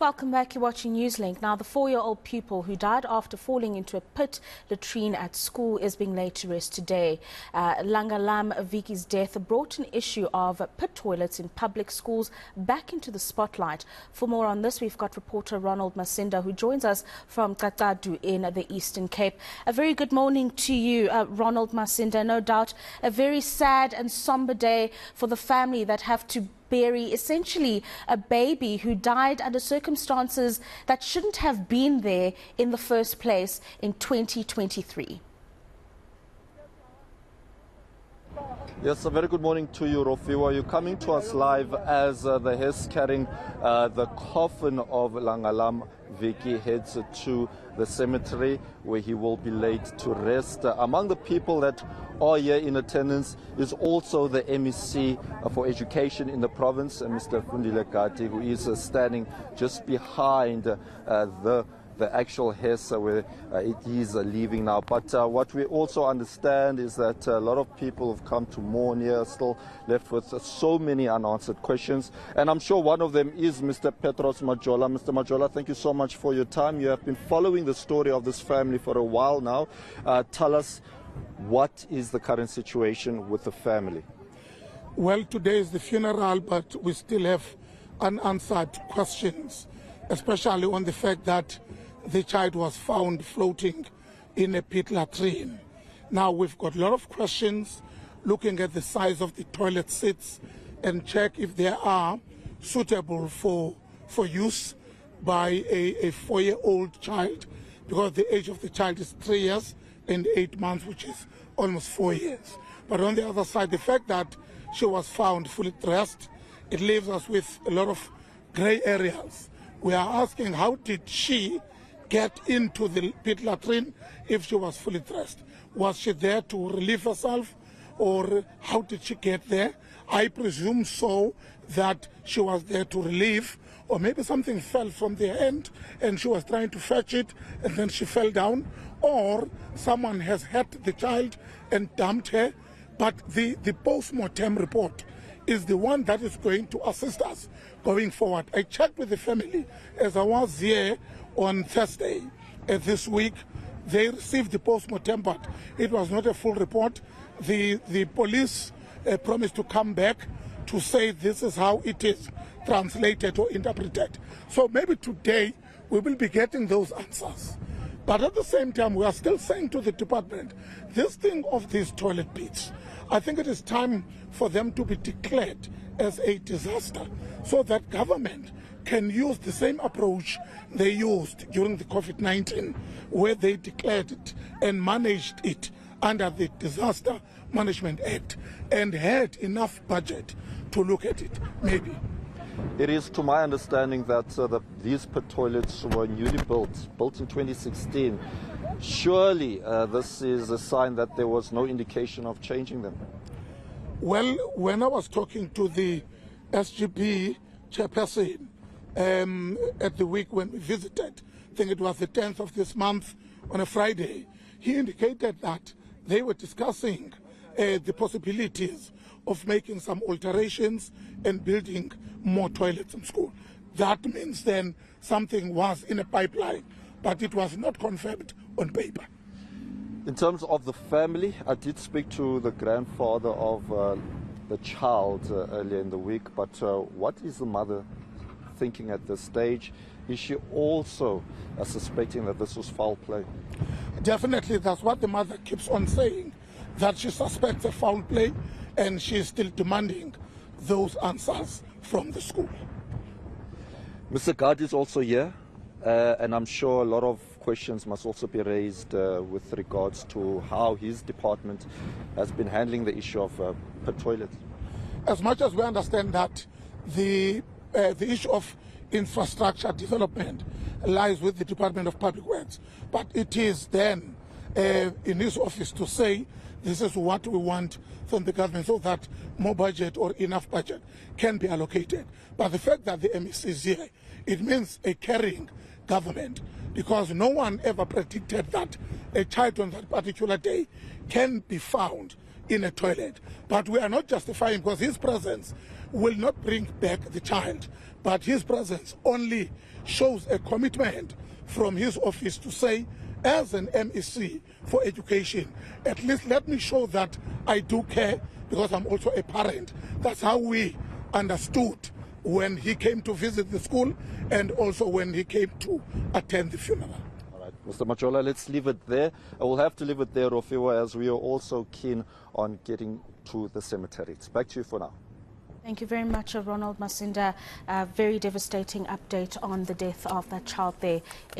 Welcome back. You're watching Newslink. Now, the 4-year-old pupil who died after falling into a pit latrine at school is being laid to rest today. Langalam Viki's death brought an issue of pit toilets in public schools back into the spotlight. For more on this, we've got reporter Ronald Masinda, who joins us from Cacadu in the Eastern Cape. A very good morning to you, Ronald Masinda. No doubt a very sad and somber day for the family that have to bury essentially a baby who died under circumstances that shouldn't have been there in the first place in 2023. Yes, a very good morning to you, Rofiwa. You're coming to us live as the hearse carrying the coffin of Langalam Viki heads to the cemetery where he will be laid to rest. Among the people that are here in attendance is also the MEC for Education in the province, Mr. Fundile Gati, who is standing just behind the actual hearse where it is leaving now. But what we also understand is that a lot of people have come to mourn here, still left with so many unanswered questions. And I'm sure one of them is Mr. Petros Majola. Mr. Majola, thank you so much for your time. You have been following the story of this family for a while now. Tell us, what is the current situation with the family? Well, today is the funeral, but we still have unanswered questions, especially on the fact that the child was found floating in a pit latrine. Now, we've got a lot of questions looking at the size of the toilet seats and check if they are suitable for use by a 4-year-old child, because the age of the child is 3 years and 8 months, which is almost 4 years. But on the other side, the fact that she was found fully dressed, it leaves us with a lot of gray areas. We are asking, how did she get into the pit latrine if she was fully dressed? Was she there to relieve herself, or how did she get there? I presume so, that she was there to relieve, or maybe something fell from the end and she was trying to fetch it and then she fell down, or someone has hurt the child and dumped her. But the post-mortem report is the one that is going to assist us going forward. I checked with the family as I was here on Thursday this week. They received the post-mortem, but it was not a full report. The police promised to come back to say this is how it is translated or interpreted. So maybe today we will be getting those answers. But at the same time, we are still saying to the department, this thing of these toilet pits, I think it is time for them to be declared as a disaster, so that government can use the same approach they used during the COVID-19, where they declared it and managed it under the Disaster Management Act and had enough budget to look at it, maybe. It is to my understanding that these pit toilets were newly built in 2016. Surely this is a sign that there was no indication of changing them. Well, when I was talking to the SGB chairperson at the week when we visited, I think it was the 10th of this month on a Friday, he indicated that they were discussing the possibilities of making some alterations and building more toilets in school. That means then something was in a pipeline, but it was not confirmed on paper. In terms of the family, I did speak to the grandfather of the child earlier in the week, but what is the mother thinking at this stage? Is she also suspecting that this was foul play? Definitely, that's what the mother keeps on saying, that she suspects a foul play, and she is still demanding those answers from the school. Mr. Gadi is also here, and I'm sure a lot of questions must also be raised with regards to how his department has been handling the issue of pit toilets. As much as we understand that the issue of infrastructure development lies with the Department of Public Works, but it is then in his office to say this is what we want from the government, so that more budget or enough budget can be allocated. But the fact that the MEC is here, it means a caring government, because no one ever predicted that a child on that particular day can be found in a toilet. But we are not justifying, because his presence will not bring back the child, but his presence only shows a commitment from his office to say, as an MEC for education, at least let me show that I do care, because I'm also a parent. That's how we understood when he came to visit the school and also when he came to attend the funeral. All right, Mr. Majola, let's leave it there. I will have to leave it there, Rofiwa, as we are also keen on getting to the cemetery. It's back to you for now. Thank you very much, Ronald Masinda. A very devastating update on the death of that child there.